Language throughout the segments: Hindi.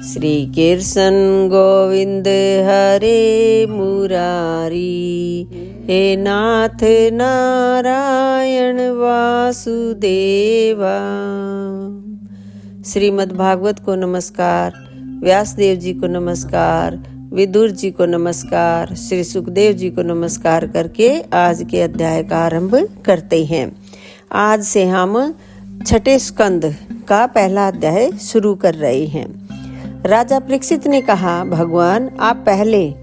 श्री कृष्ण गोविंद हरे मुरारी, हे नाथ नारायण वासुदेवा। श्रीमद् भागवत को नमस्कार, व्यासदेव जी को नमस्कार, विदुर जी को नमस्कार, श्री सुखदेव जी को नमस्कार करके आज के अध्याय का आरंभ करते हैं। आज से हम छठे स्कंद का पहला अध्याय शुरू कर रहे हैं। राजा परीक्षित ने कहा, भगवान आप पहले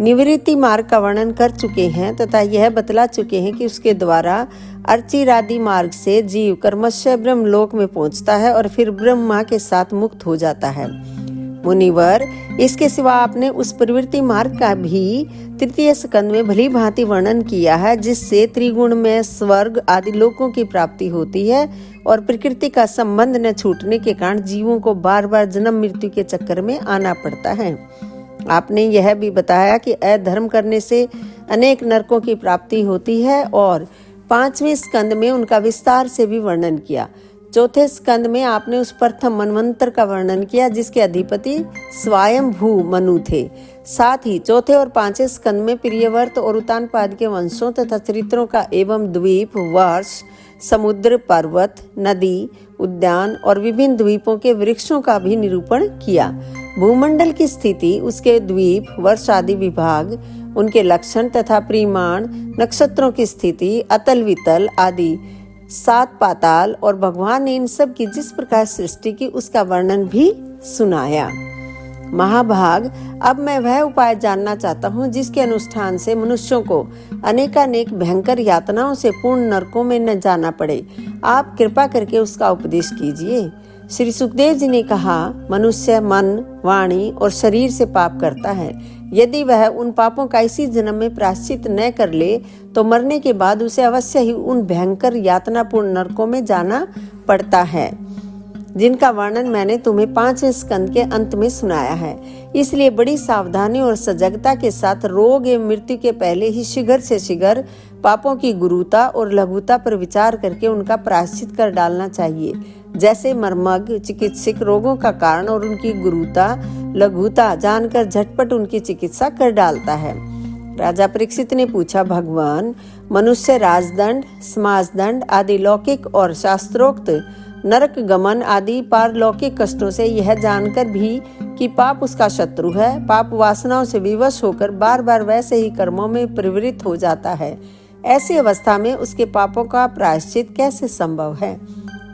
निवृत्ति मार्ग का वर्णन कर चुके हैं तथा यह बतला चुके हैं कि उसके द्वारा अर्चिरादि मार्ग से जीव कर्मशः ब्रह्मलोक में पहुंचता है और फिर ब्रह्मा के साथ मुक्त हो जाता है। मुनिवर, इसके सिवा आपने उस प्रवृत्ति मार्ग का भी तृतीय स्कंद में भली भांति वर्णन किया है, जिससे त्रिगुण में स्वर्ग आदि लोकों की प्राप्ति होती है और प्रकृति का संबंध न छूटने के कारण जीवों को बार बार जन्म मृत्यु के चक्कर में आना पड़ता है। आपने यह भी बताया कि अधर्म करने से अनेक नरकों की प्राप्ति होती है और पांचवें स्कंद में उनका विस्तार से भी वर्णन किया। चौथे स्कंद में आपने उस प्रथम मनवंतर का वर्णन किया जिसके अधिपति स्वयं भू मनु थे। साथ ही चौथे और पांचवें स्कंद में प्रियव्रत और उत्तानपाद के वंशों तथा चरित्रों का एवं द्वीप, वर्ष, समुद्र, पर्वत, नदी, उद्यान और विभिन्न द्वीपों के वृक्षों का भी निरूपण किया। भूमंडल की स्थिति, उसके द्वीप, वर्ष आदि विभाग, उनके लक्षण तथा परिमाण, नक्षत्रों की स्थिति, अतल वितल आदि सात पाताल और भगवान ने इन सब की जिस प्रकार सृष्टि की उसका वर्णन भी सुनाया। महाभाग, अब मैं वह उपाय जानना चाहता हूँ जिसके अनुष्ठान से मनुष्यों को अनेकानेक भयंकर यातनाओं से पूर्ण नरकों में न जाना पड़े। आप कृपा करके उसका उपदेश कीजिए। श्री सुखदेव जी ने कहा, मनुष्य मन, वाणी और शरीर से पाप करता है। यदि वह उन पापों का इसी जन्म में प्रायश्चित न कर ले तो मरने के बाद उसे अवश्य ही उन भयंकर यातनापूर्ण नरकों में जाना पड़ता है, जिनका वर्णन मैंने तुम्हें पांचवें स्कंद के अंत में सुनाया है। इसलिए बड़ी सावधानी और सजगता के साथ रोग एवं मृत्यु के पहले ही शीघ्र से शीघ्र पापों की गुरुता और लघुता पर विचार करके उनका प्रायश्चित कर डालना चाहिए। जैसे मर्मज्ञ चिकित्सक रोगों का कारण और उनकी गुरुता लघुता जानकर झटपट उनकी चिकित्सा कर डालता है। राजा परीक्षित ने पूछा, भगवान, मनुष्य राजदंड, समाजदंड आदि लौकिक और शास्त्रोक्त नरक गमन आदि पारलौकिक कष्टों से यह जानकर भी कि पाप उसका शत्रु है, पाप वासनाओं से विवश होकर बार बार वैसे ही कर्मों में प्रवृत्त हो जाता है। ऐसी अवस्था में उसके पापों का प्रायश्चित कैसे संभव है?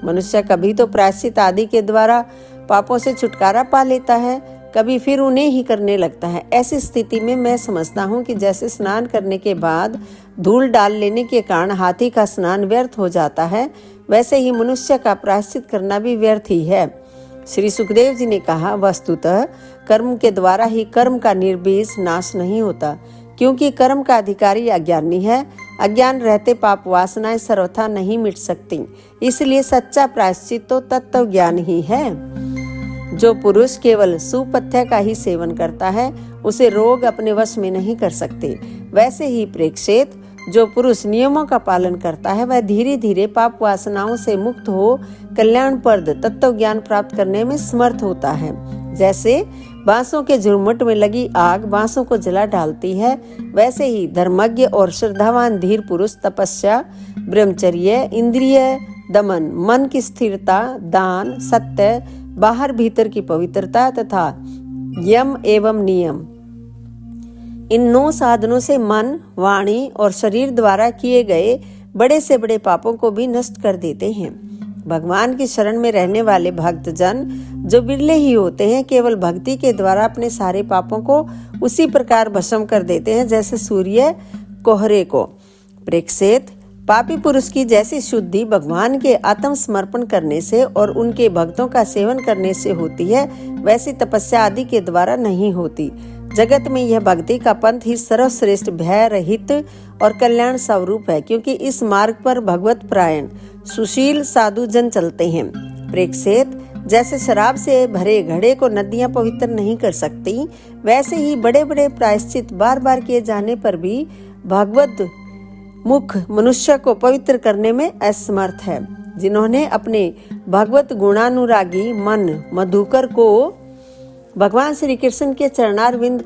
मनुष्य कभी तो प्रायश्चित आदि के द्वारा पापों से छुटकारा पा लेता है, कभी फिर उन्हें ही करने लगता है। ऐसी स्थिति में मैं समझता हूँ कि जैसे स्नान करने के बाद धूल डाल लेने के कारण हाथी का स्नान व्यर्थ हो जाता है, वैसे ही मनुष्य का प्रायश्चित करना भी व्यर्थ ही है। श्री सुखदेव जी ने कहा, वस्तुतः कर्म के द्वारा ही कर्म का निर्बीज नाश नहीं होता, क्योंकि कर्म का अधिकारी अज्ञानी है। अज्ञान रहते पाप वासनाएं सर्वथा नहीं मिट सकती। इसलिए सच्चा प्रायश्चित तो तत्व ज्ञान ही है। जो पुरुष केवल सुपथ्य का ही सेवन करता है उसे रोग अपने वश में नहीं कर सकते। वैसे ही प्रेक्षित, जो पुरुष नियमों का पालन करता है वह धीरे धीरे पाप वासनाओं से मुक्त हो कल्याणप्रद तत्व ज्ञान प्राप्त करने में समर्थ होता है। जैसे बांसों के झुरमुट में लगी आग बांसों को जला डालती है, वैसे ही धर्मज्ञ और श्रद्धावान धीर पुरुष तपस्या, ब्रह्मचर्य, इंद्रिय दमन, मन की स्थिरता, दान, सत्य, बाहर भीतर की पवित्रता तथा यम एवं नियम, इन 9 साधनों से मन, वाणी और शरीर द्वारा किए गए बड़े से बड़े पापों को भी नष्ट कर देते हैं। भगवान की शरण में रहने वाले भक्तजन, जो बिरले ही होते हैं, केवल भक्ति के द्वारा अपने सारे पापों को उसी प्रकार भस्म कर देते हैं जैसे सूर्य कोहरे को। प्रेक्षित, पापी पुरुष की जैसी शुद्धि भगवान के आत्म समर्पण करने से और उनके भक्तों का सेवन करने से होती है, वैसी तपस्या आदि के द्वारा नहीं होती। जगत में यह भक्ति का पंथ ही सर्वश्रेष्ठ, भय रहित और कल्याण स्वरूप है, क्योंकि इस मार्ग पर भगवत परायण सुशील साधु जन चलते हैं। प्रेक्षित, जैसे शराब से भरे घड़े को नदियां पवित्र नहीं कर सकती, वैसे ही बड़े बड़े प्रायश्चित बार बार किए जाने पर भी भगवत मुख मनुष्य को पवित्र करने में असमर्थ है। जिन्होंने अपने भगवत गुणानुरागी मन मधुकर को भगवान श्री कृष्ण के चरणारविंद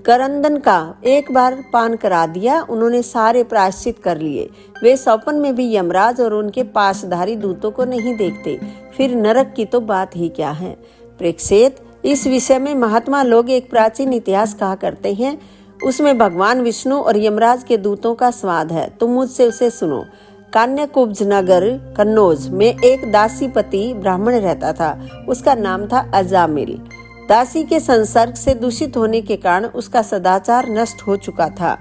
करंदन का एक बार पान करा दिया। उन्होंने सारे प्रायश्चित कर लिए। वे स्वप्न में भी यमराज और उनके पाशधारी दूतों को नहीं देखते, फिर नरक की तो बात ही क्या है। प्रेक्षित, इस विषय में महात्मा लोग एक प्राचीन इतिहास कहा करते हैं। उसमें भगवान विष्णु और यमराज के दूतों का स्वाद है। तुम मुझसे उसे सुनो। कान्याकुब्ज नगर कन्नौज में एक दासीपति ब्राह्मण रहता था। उसका नाम था अजामिल। दासी के संसर्ग से दूषित होने के कारण उसका सदाचार नष्ट हो चुका था।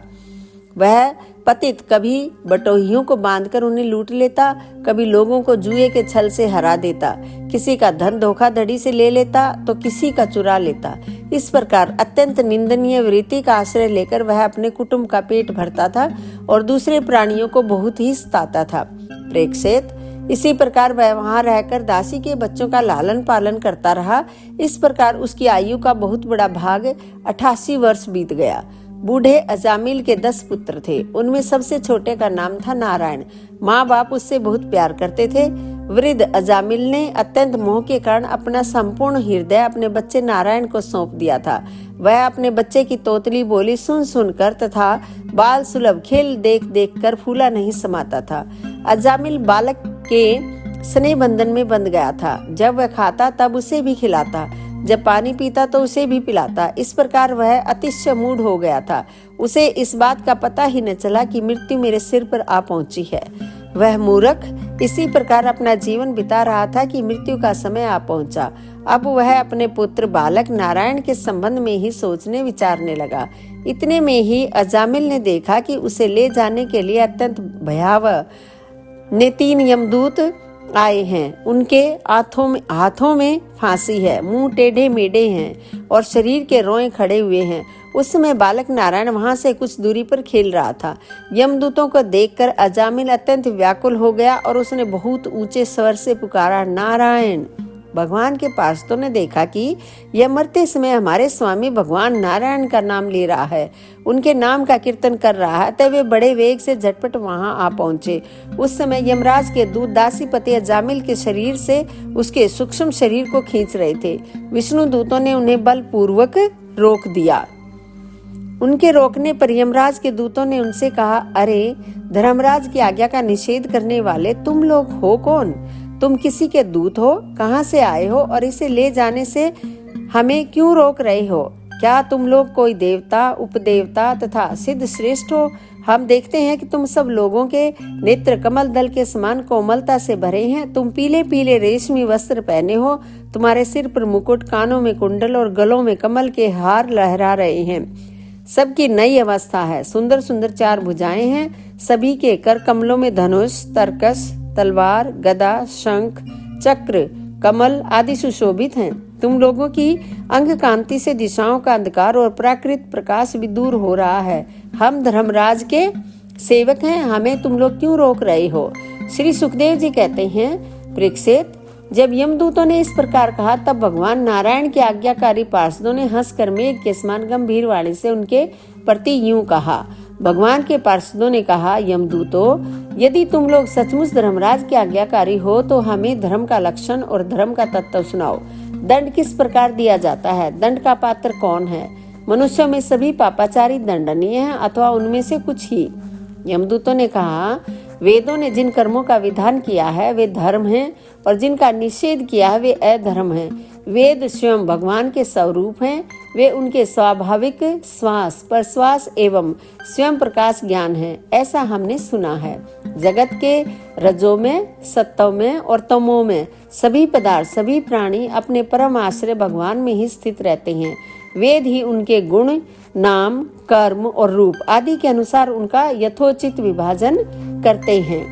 वह पतित कभी बटोहियों को बांधकर उन्हें लूट लेता, कभी लोगों को जुए के छल से हरा देता, किसी का धन धोखाधड़ी से ले लेता तो किसी का चुरा लेता। इस प्रकार अत्यंत निंदनीय वृत्ति का आश्रय लेकर वह अपने कुटुंब का पेट भरता था और दूसरे प्राणियों को बहुत ही सताता था। प्रेक्षित, इसी प्रकार वह वहां रहकर दासी के बच्चों का लालन पालन करता रहा। इस प्रकार उसकी आयु का बहुत बड़ा भाग 88 वर्ष बीत गया। बूढ़े अजामिल के 10 पुत्र थे। उनमें सबसे छोटे का नाम था नारायण। माँ बाप उससे बहुत प्यार करते थे। वृद्ध अजामिल ने अत्यंत मोह के कारण अपना संपूर्ण हृदय अपने बच्चे नारायण को सौंप दिया था। वह अपने बच्चे की तोतली बोली सुन सुनकर तथा बाल सुलभ खेल देख देख कर फूला नहीं समाता था। अजामिल बालक के स्नेह बंधन में बंध गया था। जब वह खाता तब उसे भी खिलाता, जब पानी पीता तो उसे भी पिलाता। इस प्रकार वह अतिशय मूढ़ हो गया था। उसे इस बात का पता ही न चला कि मृत्यु मेरे सिर पर आ पहुंची है। वह मूर्ख इसी प्रकार अपना जीवन बिता रहा था कि मृत्यु का समय आ पहुंचा। अब वह अपने पुत्र बालक नारायण के संबंध में ही सोचने विचारने लगा। इतने में ही अजामिल ने देखा कि उसे ले जाने के लिए अत्यंत भयावह 3 यमदूत आए हैं। उनके हाथों में फांसी है, मुंह टेढ़े मेढ़े हैं और शरीर के रोए खड़े हुए हैं। उस समय बालक नारायण वहां से कुछ दूरी पर खेल रहा था। यमदूतों को देखकर अजामिल अत्यंत व्याकुल हो गया और उसने बहुत ऊंचे स्वर से पुकारा, नारायण। भगवान के पार्षदों ने देखा कि यह मरते समय हमारे स्वामी भगवान नारायण का नाम ले रहा है, उनके नाम का कीर्तन कर रहा है, तब वे बड़े वेग से झटपट वहां आ पहुंचे। उस समय यमराज के दूत दासीपति अजामिल के शरीर से उसके सूक्ष्म शरीर को खींच रहे थे। विष्णु दूतों ने उन्हें बलपूर्वक रोक दिया। उनके रोकने पर यमराज के दूतों ने उनसे कहा, अरे धर्मराज की आज्ञा का निषेध करने वाले तुम लोग हो कौन? तुम किसी के दूत हो? कहाँ से आए हो और इसे ले जाने से हमें क्यों रोक रहे हो? क्या तुम लोग कोई देवता, उपदेवता तथा सिद्ध श्रेष्ठ हो? हम देखते हैं कि तुम सब लोगों के नेत्र कमल दल के समान कोमलता से भरे हैं। तुम पीले पीले रेशमी वस्त्र पहने हो, तुम्हारे सिर पर मुकुट, कानों में कुंडल और गलों में कमल के हार लहरा रहे हैं। सबकी नई अवस्था है, सुंदर सुंदर 4 भुजाएं हैं। सभी के कर कमलों में धनुष, तरकस, तलवार, गदा, शंख, चक्र, कमल आदि सुशोभित हैं। तुम लोगों की अंग कांति से दिशाओं का अंधकार और प्राकृत प्रकाश भी दूर हो रहा है। हम धर्मराज के सेवक हैं, हमें तुम लोग क्यों रोक रहे हो? श्री सुखदेव जी कहते हैं, परीक्षित, जब यमदूतों ने इस प्रकार कहा तब भगवान नारायण के आज्ञाकारी पार्षदों ने हंसकर मेघ के समान गंभीर वाणी से उनके प्रति यूं कहा। भगवान के पार्षदों ने कहा, यमदूतों, यदि तुम लोग सचमुच धर्मराज के आज्ञाकारी हो तो हमें धर्म का लक्षण और धर्म का तत्व सुनाओ। दंड किस प्रकार दिया जाता है? दंड का पात्र कौन है? मनुष्यों में सभी पापाचारी दंडनीय हैं अथवा उनमें से कुछ ही? यमदूतों ने कहा, वेदों ने जिन कर्मों का विधान किया है वे धर्म हैं और जिनका निषेध किया है वे अधर्म हैं। वेद स्वयं भगवान के स्वरूप हैं। वे उनके स्वाभाविक श्वास, प्रश्वास एवं स्वयं प्रकाश ज्ञान है, ऐसा हमने सुना है। जगत के रजो में, सत्व में और तमो में सभी पदार्थ, सभी प्राणी अपने परम आश्रय भगवान में ही स्थित रहते हैं। वेद ही उनके गुण, नाम, कर्म और रूप आदि के अनुसार उनका यथोचित विभाजन करते हैं।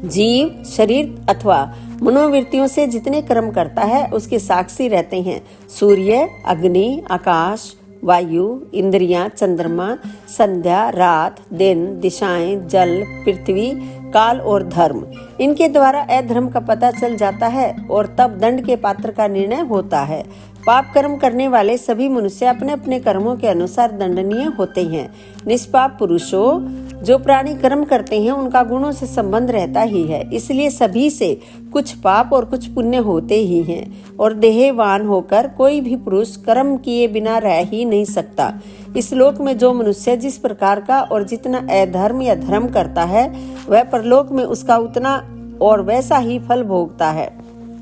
जीव शरीर अथवा मनोवृत्तियों से जितने कर्म करता है उसके साक्षी रहते हैं सूर्य, अग्नि, आकाश, वायु, इंद्रियां, चंद्रमा, संध्या, रात, दिन, दिशाएं, जल, पृथ्वी, काल और धर्म। इनके द्वारा अधर्म का पता चल जाता है और तब दंड के पात्र का निर्णय होता है। पाप कर्म करने वाले सभी मनुष्य अपने अपने कर्मों के अनुसार दंडनीय होते हैं। निष्पाप पुरुषों, जो प्राणी कर्म करते हैं उनका गुणों से संबंध रहता ही है, इसलिए सभी से कुछ पाप और कुछ पुण्य होते ही हैं। और देहवान होकर कोई भी पुरुष कर्म किए बिना रह ही नहीं सकता। इस लोक में जो मनुष्य जिस प्रकार का और जितना अधर्म या धर्म करता है, वह परलोक में उसका उतना और वैसा ही फल भोगता है।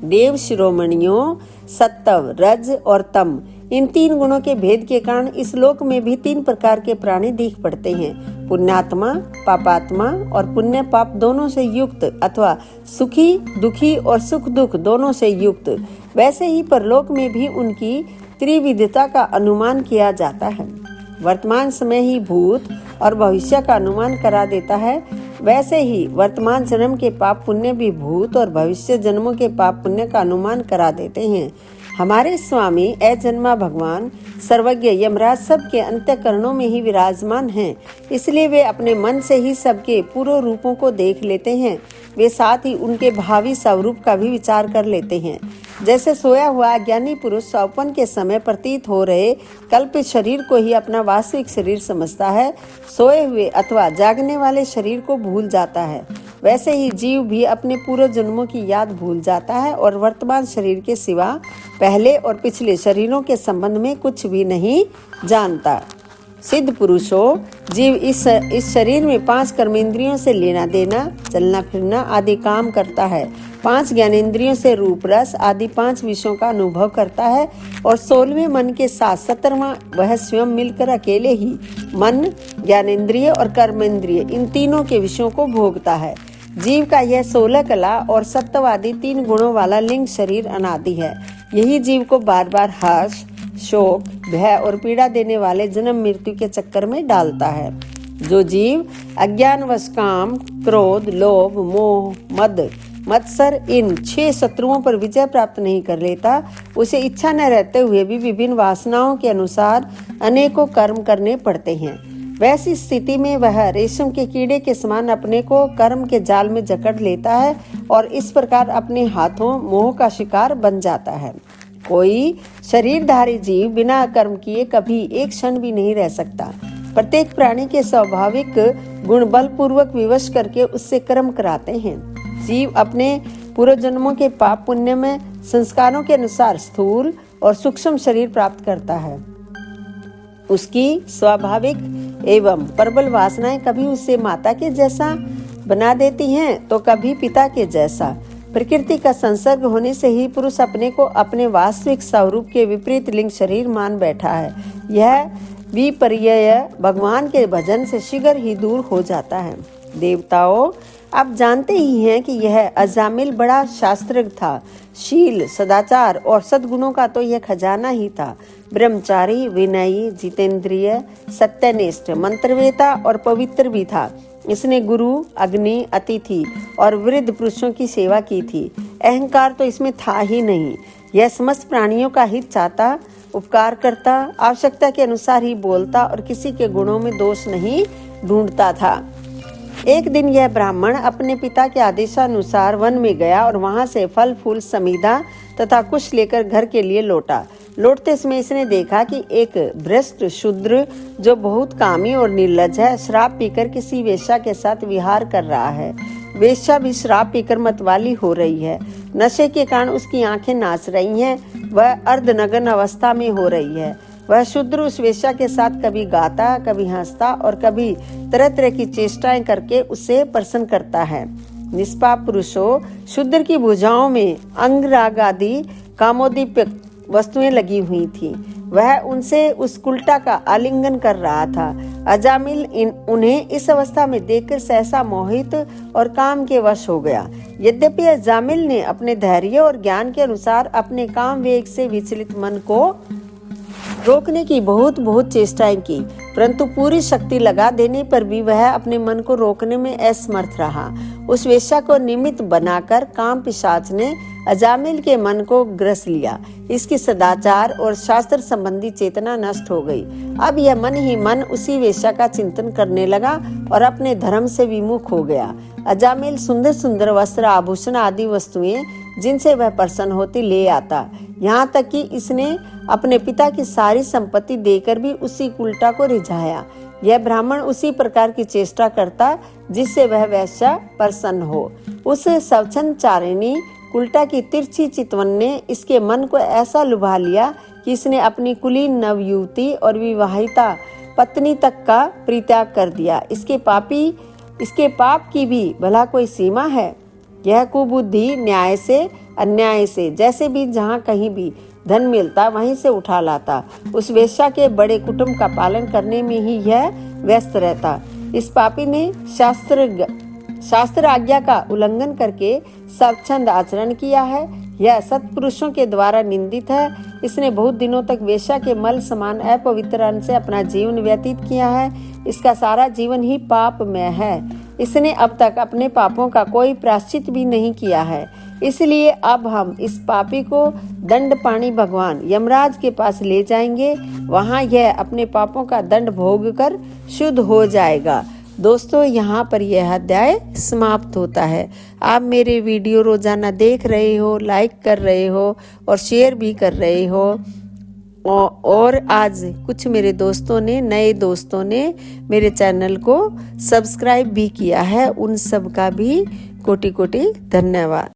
देव शिरोमणियों, सत्व, रज और तम, इन 3 गुणों के भेद के कारण इस लोक में भी 3 प्रकार के प्राणी दिख पड़ते हैं। पुण्यात्मा, पापात्मा और पुण्य पाप दोनों से युक्त अथवा सुखी दुखी और सुख दुख दोनों से युक्त। वैसे ही परलोक में भी उनकी त्रिविधता का अनुमान किया जाता है। वर्तमान समय ही भूत और भविष्य का अनुमान करा देता है, वैसे ही वर्तमान जन्म के पाप पुण्य भी भूत और भविष्य जन्मों के पाप पुण्य का अनुमान करा देते हैं। हमारे स्वामी अजन्मा भगवान सर्वज्ञ यमराज सबके अंतःकरणों में ही विराजमान हैं, इसलिए वे अपने मन से ही सबके पूर्व रूपों को देख लेते हैं। वे साथ ही उनके भावी स्वरूप का भी विचार कर लेते हैं। जैसे सोया हुआ अज्ञानी पुरुष स्वप्न के समय प्रतीत हो रहे कल्पित शरीर को ही अपना वास्तविक शरीर समझता है, सोए हुए अथवा जागने वाले शरीर को भूल जाता है। वैसे ही जीव भी अपने पूर्व जन्मों की याद भूल जाता है और वर्तमान शरीर के सिवा पहले और पिछले शरीरों के संबंध में कुछ भी नहीं जानता। सिद्ध पुरुषों, जीव इस शरीर में 5 कर्मेंद्रियों से लेना देना, चलना फिरना आदि काम करता है। 5 ज्ञानेंद्रियों से रूप रस आदि 5 विषयों का अनुभव करता है और 16वें मन के साथ 17वां वह स्वयं मिलकर अकेले ही मन, ज्ञानेंद्रिय और कर्मेंद्रिय इन तीनों के विषयों को भोगता है। जीव का यह 16 कला और सत्व आदि 3 गुणों वाला लिंग शरीर अनादि है। यही जीव को बार बार हर्ष, शोक, भय और पीड़ा देने वाले जन्म मृत्यु के चक्कर में डालता है। जो जीव अज्ञानवश काम, क्रोध, लोभ, मोह, मद, मत्सर इन 6 शत्रुओं पर विजय प्राप्त नहीं कर लेता, उसे इच्छा न रहते हुए भी विभिन्न वासनाओं के अनुसार अनेकों कर्म करने पड़ते हैं। वैसी स्थिति में वह रेशम के कीड़े के समान अपने को कर्म के जाल में जकड़ लेता है और इस प्रकार अपने हाथों मोह का शिकार बन जाता है। कोई शरीरधारी जीव बिना कर्म किए कभी एक क्षण भी नहीं रह सकता। प्रत्येक प्राणी के स्वाभाविक गुण बलपूर्वक विवश करके उससे कर्म कराते हैं। जीव अपने पूर्व जन्मों के पाप पुण्य में संस्कारों के अनुसार स्थूल और सूक्ष्म शरीर प्राप्त करता है। उसकी स्वाभाविक एवं प्रबल वासनाएं कभी उसे माता के जैसा बना देती हैं तो कभी पिता के जैसा। प्रकृति का संसर्ग होने से ही पुरुष अपने को अपने वास्तविक स्वरूप के विपरीत लिंग शरीर मान बैठा है। यह विपर्यय भगवान के भजन से शीघ्र ही दूर हो जाता है। देवताओं, आप जानते ही हैं कि यह अजामिल बड़ा शास्त्रज्ञ था। शील, सदाचार और सद्गुणों का तो यह खजाना ही था। ब्रह्मचारी, विनयी, जितेंद्रिय, सत्यनिष्ठ, मंत्रवेता और पवित्र भी था। इसने गुरु, अग्नि, अतिथि और वृद्ध पुरुषों की सेवा की थी। अहंकार तो इसमें था ही नहीं। यह समस्त प्राणियों का हित चाहता, उपकार करता, आवश्यकता के अनुसार ही बोलता और किसी के गुणों में दोष नहीं ढूंढता था। एक दिन यह ब्राह्मण अपने पिता के आदेशानुसार वन में गया और वहां से फल फूल समीधा तथा कुश लेकर घर के लिए लौटा। लौटते समय इसने देखा कि एक भ्रष्ट शूद्र जो बहुत कामी और निर्लज है, शराब पीकर किसी वेश्या के साथ विहार कर रहा है। वेश्या भी शराब पीकर मतवाली हो रही है। नशे के कारण उसकी आंखें नाच रही हैं। वह अर्धनग्न अवस्था में हो रही है। वह शूद्र उस वेश्या के साथ कभी गाता, कभी हंसता और कभी तरह तरह की चेष्टाएं करके उसे प्रसन्न करता है। निष्पाप पुरुषों, शूद्र की भुजाओं में अंगराग आदि कामोदीपक वस्तुएं लगी हुई थी। वह उनसे उस उल्टा का आलिंगन कर रहा था। अजामिल उन्हें इस अवस्था में देखकर सहसा मोहित और काम के वश हो गया। यद्यपि अजामिल ने अपने धैर्य और ज्ञान के अनुसार अपने काम वेग से विचलित मन को रोकने की बहुत चेष्टाएं की, परंतु पूरी शक्ति लगा देने पर भी वह अपने मन को रोकने में असमर्थ रहा। उस वेश्या को निमित्त बनाकर काम पिशाच ने अजामिल के मन को ग्रस लिया। इसकी सदाचार और शास्त्र संबंधी चेतना नष्ट हो गई। अब यह मन ही मन उसी वेश्या का चिंतन करने लगा और अपने धर्म से विमुख हो गया। अजामिल सुंदर सुंदर वस्त्र, आभूषण आदि वस्तुएं जिनसे वह प्रसन्न होती ले आता। यहाँ तक कि इसने अपने पिता की सारी संपत्ति देकर भी उसी कुलटा को रिझाया। यह ब्राह्मण उसी प्रकार की चेष्टा करता जिससे वह वैश्या प्रसन्न हो। उस स्वच्छंद चारिणी कुलटा की तिरछी चितवन ने इसके मन को ऐसा लुभा लिया कि इसने अपनी कुलीन नवयुवती और विवाहिता पत्नी तक का परित्याग कर दिया। इसके पाप की भी भला कोई सीमा है? यह कुबुद्धि न्याय से अन्याय से जैसे भी जहाँ कहीं भी धन मिलता वहीं से उठा लाता। उस वेश्या के बड़े कुटुंब का पालन करने में ही यह व्यस्त रहता। इस पापी ने शास्त्र आज्ञा का उल्लंघन करके स्वच्छंद आचरण किया है। यह सत्पुरुषों के द्वारा निंदित है। इसने बहुत दिनों तक वेश्या के मल समान अपवित्र अन्न से अपना जीवन व्यतीत किया है। इसका सारा जीवन ही पापमय है। इसने अब तक अपने पापों का कोई प्रायश्चित भी नहीं किया है। इसलिए अब हम इस पापी को दंड पाणी भगवान यमराज के पास ले जाएंगे। वहां यह अपने पापों का दंड भोग कर शुद्ध हो जाएगा। दोस्तों, यहाँ पर यह अध्याय समाप्त होता है। आप मेरे वीडियो रोजाना देख रहे हो, लाइक कर रहे हो और शेयर भी कर रहे हो। और आज कुछ मेरे दोस्तों ने, नए दोस्तों ने मेरे चैनल को सब्सक्राइब भी किया है। उन सब का भी कोटि कोटि धन्यवाद।